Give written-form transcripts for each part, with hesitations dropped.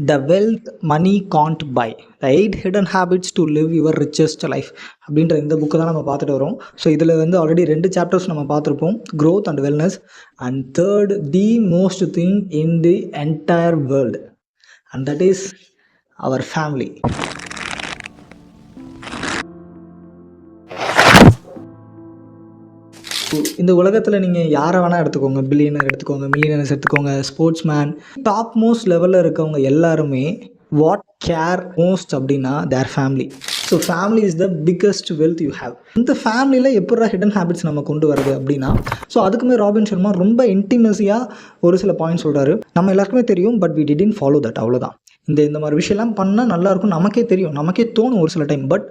The wealth money can't buy, the 8 hidden habits to live your richest life அப்படின்ற இந்த book தான் நம்ம பார்த்துட்டு வரோம். ஸோ இதில் வந்து ஆல்ரெடி 2 சாப்டர்ஸ் நம்ம பார்த்துருப்போம், growth and wellness, and third the most thing in the entire world, and that is our family. இந்த உலகத்தில் நீங்கள் யாரை வேணால் எடுத்துக்கோங்க, பில்லியனர் எடுத்துக்கோங்க, மில்லியனர்ஸ் எடுத்துக்கோங்க, ஸ்போர்ட்ஸ் மேன், டாப் மோஸ்ட் லெவலில் இருக்கவங்க எல்லாருமே வாட் கேர் மோஸ்ட் அப்படின்னா their family. So family is the biggest wealth you have. இந்த ஃபேமிலியில் எப்படா ஹிடன் ஹேபிட்ஸ் நம்ம கொண்டு வரது அப்படின்னா, ஸோ அதுக்குமே ராபின் சர்மா ரொம்ப இன்டிமஸியாக ஒரு சில பாயிண்ட் சொல்கிறாரு. நம்ம எல்லாருக்குமே தெரியும், but we didn't follow that. அவ்வளோதான். இந்த மாதிரி விஷயம்லாம் பண்ணால் நல்லாயிருக்கும் நமக்கே தெரியும், நமக்கே தோணும் ஒரு சில டைம். பட்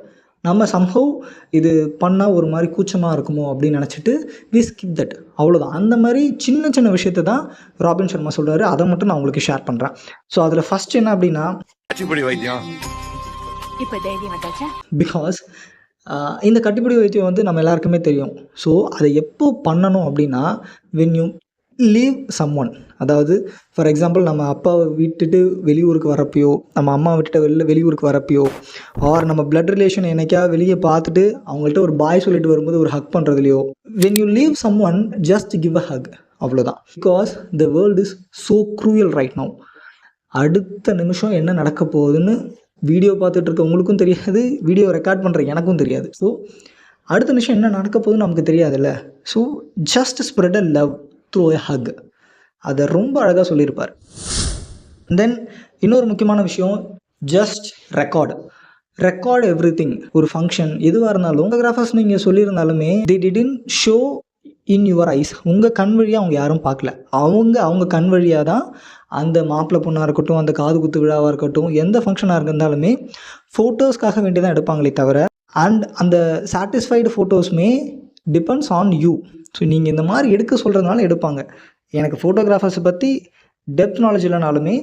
நம்ம சம்ஹவ் இது பண்ணால் ஒரு மாதிரி கூச்சமாக இருக்குமோ அப்படின்னு நினச்சிட்டு வி ஸ்கிப் தட். அவ்வளோதான். அந்த மாதிரி சின்ன சின்ன விஷயத்தை தான் ராபின் சர்மா சொல்கிறாரு. அதை மட்டும் நான் உங்களுக்கு ஷேர் பண்ணுறேன். ஸோ அதில் ஃபஸ்ட் என்ன அப்படின்னா, பிகாஸ் இந்த கட்டிப்பிடி வைத்தியம் வந்து நம்ம எல்லாருக்குமே தெரியும். ஸோ அதை எப்போ பண்ணணும் அப்படின்னா, when you leave someone, அதாவது ஃபார் எக்ஸாம்பிள் நம்ம அப்பாவை விட்டுட்டு வெளியூருக்கு வரப்பையோ, நம்ம அம்மா விட்டுட்டு வெளியூருக்கு வரப்பையோ, ஆர் நம்ம பிளட் ரிலேஷன் என்னைக்கா வெளியே பார்த்துட்டு அவங்கள்ட்ட ஒரு பாய் சொல்லிட்டு வரும்போது ஒரு ஹக் பண்ணுறதுலையோ, when you leave someone just give a hug. அவ்வளோதான். Because the world is so cruel right now. அடுத்த நிமிஷம் என்ன நடக்க போகுதுன்னு வீடியோ பார்த்துட்டு இருக்க உங்களுக்கும் தெரியாது, வீடியோ ரெக்கார்ட் பண்ணுற எனக்கும் தெரியாது. ஸோ அடுத்த நிமிஷம் என்ன நடக்க போகுதுன்னு நமக்கு தெரியாதுல்ல. So just spread a love through a hug. அதை ரொம்ப அழகாக சொல்லியிருப்பார். தென் இன்னொரு முக்கியமான விஷயம், ஜஸ்ட் ரெக்கார்ட் எவ்ரி திங். ஒரு ஃபங்க்ஷன் எதுவாக இருந்தாலும் ஃபோட்டோகிராஃபர்ஸ் நீங்கள் சொல்லியிருந்தாலுமே they didn't show in your eyes. உங்கள் கண் வழியாக அவங்க யாரும் பார்க்கல. அவங்க கண் வழியாக தான் அந்த மாப்பிள்ளை பொண்ணாக இருக்கட்டும், அந்த காது குத்து விழாவாக இருக்கட்டும், எந்த ஃபங்க்ஷனாக இருந்தாலுமே ஃபோட்டோஸ்க்காக வேண்டி தான் எடுப்பாங்களே தவிர, அண்ட் அந்த சாட்டிஸ்ஃபைடு ஃபோட்டோஸுமே டிபெண்ட்ஸ் ஆன் யூ. ஸோ நீங்கள் இந்த மாதிரி எடுக்க சொல்கிறதுனால எடுப்பாங்க. எனக்கு ஃபோட்டோகிராஃபர்ஸை பற்றி டெப்த் நாலேஜ் இல்லைனாலுமே,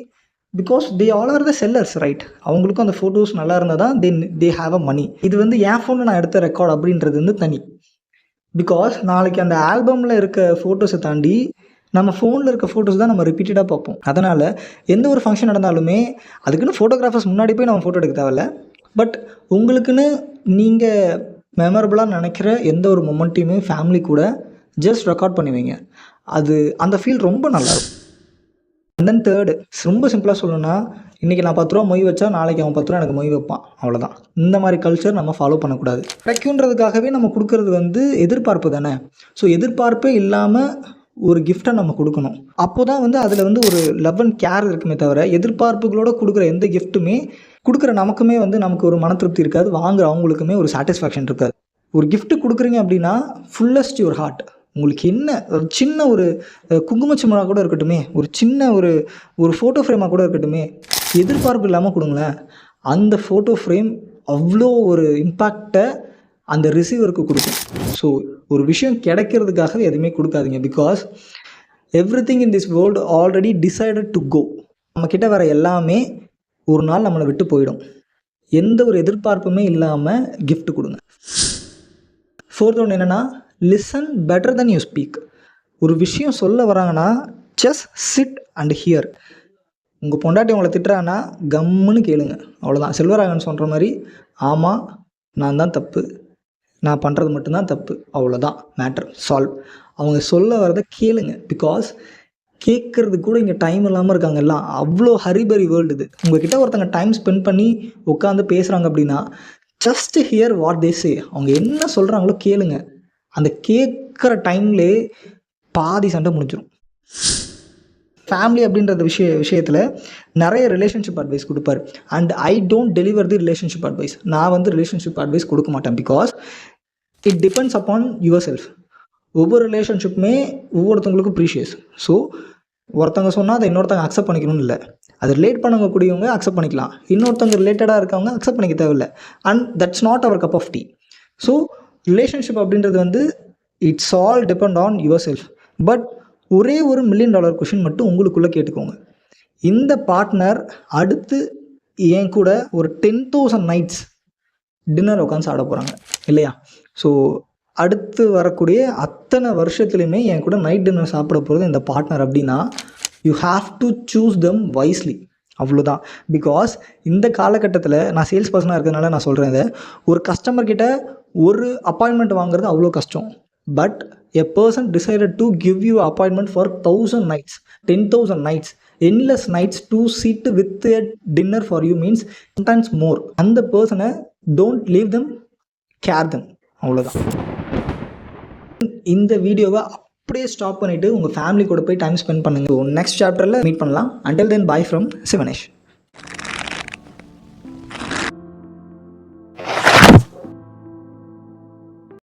because they all are the sellers, right? அவங்களுக்கும் அந்த ஃபோட்டோஸ் நல்லா இருந்தால் தான் தே ஹாவ் அ மணி. இது வந்து என் ஃபோனில் நான் எடுத்த ரெக்கார்ட் அப்படின்றது வந்து தனி. பிகாஸ் நாளைக்கு அந்த ஆல்பமில் இருக்க ஃபோட்டோஸை தாண்டி நம்ம ஃபோனில் இருக்க ஃபோட்டோஸ் தான் நம்ம ரிப்பீட்டடாக பார்ப்போம். அதனால் எந்த ஒரு ஃபங்க்ஷன் நடந்தாலுமே அதுக்குன்னு ஃபோட்டோகிராஃபர்ஸ் முன்னாடி போய் நம்ம ஃபோட்டோ எடுக்க தேவையில்ல. பட் உங்களுக்குன்னு நீங்கள் மெமரபுளாக நினைக்கிற எந்த ஒரு மொமெண்ட்டையுமே ஃபேமிலி கூட ஜஸ்ட் ரெக்கார்ட் பண்ணி வைங்க. அது அந்த ஃபீல் ரொம்ப நல்லாயிருக்கும். அண்ட் தென் தேர்டு, ரொம்ப சிம்பிளாக சொல்லணும்னா, இன்றைக்கி நான் 10 ரூபா மொய் வச்சா நாளைக்கு அவன் 10 ரூபா எனக்கு மொய் வைப்பான். அவ்வளோதான். இந்த மாதிரி கல்ச்சர் நம்ம ஃபாலோ பண்ணக்கூடாது. ரெக்யூன்றதுக்காகவே நம்ம கொடுக்கறது வந்து எதிர்பார்ப்பு தானே. ஸோ எதிர்பார்ப்பே இல்லாமல் ஒரு கிஃப்டை நம்ம கொடுக்கணும். அப்போ தான் வந்து அதில் வந்து ஒரு லவ் அண்ட் கேர் இருக்குமே தவிர, எதிர்பார்ப்புகளோடு கொடுக்குற எந்த கிஃப்ட்டுமே கொடுக்குற நமக்குமே வந்து நமக்கு ஒரு மன திருப்தி இருக்காது, வாங்குற அவங்களுக்குமே ஒரு சாட்டிஸ்ஃபேக்ஷன் இருக்காது. ஒரு கிஃப்ட்டு கொடுக்குறீங்க அப்படின்னா ஃபுல்லஸ்ட் யுவர் ஹார்ட். உங்களுக்கு என்ன ஒரு சின்ன ஒரு குங்குமச்சிமராக கூட இருக்கட்டுமே, ஒரு சின்ன ஒரு ஃபோட்டோ ஃப்ரேமாக கூட இருக்கட்டுமே, எதிர்பார்ப்பு இல்லாமல் கொடுங்களேன். அந்த ஃபோட்டோ ஃப்ரேம் அவ்வளோ ஒரு இம்பேக்டை அந்த ரிசீவருக்கு கொடுக்கும். ஸோ ஒரு விஷயம் கிடைக்கிறதுக்காக எதுவுமே கொடுக்காதீங்க. Because everything in this world already decided to go. நம்மக்கிட்ட வர எல்லாமே ஒரு நாள் நம்மளை விட்டு போயிடும். எந்த ஒரு எதிர்பார்ப்புமே இல்லாமல் கிஃப்ட் கொடுங்க. ஃபோர்த் ஒன்று என்னென்னா, listen better then you speak. ஒரு விஷயம் சொல்ல வராங்கன்னா ஜஸ்ட் சிட் அண்ட் ஹியர். உங்கள் பொண்டாட்டி உங்களை திட்டுறாங்கன்னா கம்முன்னு கேளுங்க. அவ்வளோதான். செல்வராகவன் சொல்கிற மாதிரி, ஆமாம் நான் தான் தப்பு, நான் பண்ணுறது மட்டும்தான் தப்பு, அவ்வளோதான், மேட்டர் சால்வ். அவங்க சொல்ல வரதை கேளுங்க. பிகாஸ் கேட்குறது கூட இங்கே டைம் இல்லாமல் இருக்காங்க எல்லாம். அவ்வளோ ஹரிபரி வேர்ல்டு இது. உங்ககிட்ட ஒருத்தங்க டைம் ஸ்பெண்ட் பண்ணி உட்காந்து பேசுகிறாங்க அப்படின்னா ஜஸ்ட் ஹியர் வாட் தே சே. அவங்க என்ன சொல்கிறாங்களோ கேளுங்க. அந்த கேட்குற டைம்லே பாதி சண்டை முடிஞ்சிடும். ஃபேமிலி அப்படின்றது விஷயத்தில் நிறைய ரிலேஷன்ஷிப் அட்வைஸ் கொடுப்பார். And I don't deliver the relationship advice. நான் வந்து ரிலேஷன்ஷிப் அட்வைஸ் கொடுக்க மாட்டேன். Because it depends upon your self. ஒவ்வொரு ரிலேஷன்ஷிப்புமே ஒவ்வொருத்தவங்களுக்கும் ப்ரீஷியஸ். ஸோ ஒருத்தவங்க சொன்னால் அதை இன்னொருத்தவங்க அக்செப்ட் பண்ணிக்கணும்னு இல்லை. அது ரிலேட் பண்ணக்கூடியவங்க அக்செப்ட் பண்ணிக்கலாம், இன்னொருத்தவங்க ரிலேட்டடாக இருக்கவங்க அக்செப்ட் பண்ணிக்க தேவையில்லை. And that's not our cup of tea. So relationship அப்படின்றது வந்து it's all depend on yourself. But ஒரே ஒரு $1 million கொஷின் மட்டும் உங்களுக்குள்ளே கேட்டுக்கோங்க. இந்த பார்ட்னர் அடுத்து என் கூட ஒரு 10,000 நைட்ஸ் டின்னர் உட்காந்து சாப்பிட போகிறாங்க இல்லையா? ஸோ அடுத்து வரக்கூடிய அத்தனை வருஷத்துலையுமே என் கூட நைட் டின்னர் சாப்பிட போகிறது இந்த பார்ட்னர் அப்படின்னா, you have to choose them wisely. அவ்வளோதான். பிகாஸ் இந்த காலகட்டத்தில் நான் சேல்ஸ் பர்சனாக இருக்கிறதுனால நான் சொல்கிறேன் இதை. ஒரு கஸ்டமர் கிட்ட ஒரு அப்பாயின்மெண்ட் வாங்குறது அவ்வளோ கஷ்டம். But a person decided to give you appointment for 1000 nights, 10,000 nights, endless nights to sit with a dinner for you means sometimes more. அந்த பர்சனை don't leave them, care them. அவ்வளோதான். இந்த வீடியோவை அப்படியே ஸ்டாப் பண்ணிவிட்டு உங்கள் ஃபேமிலி கூட போய் டைம் ஸ்பெண்ட் பண்ணுங்கள். நெக்ஸ்ட் சாப்டரில் மீட் பண்ணலாம். Until then, bye from Sivanesh.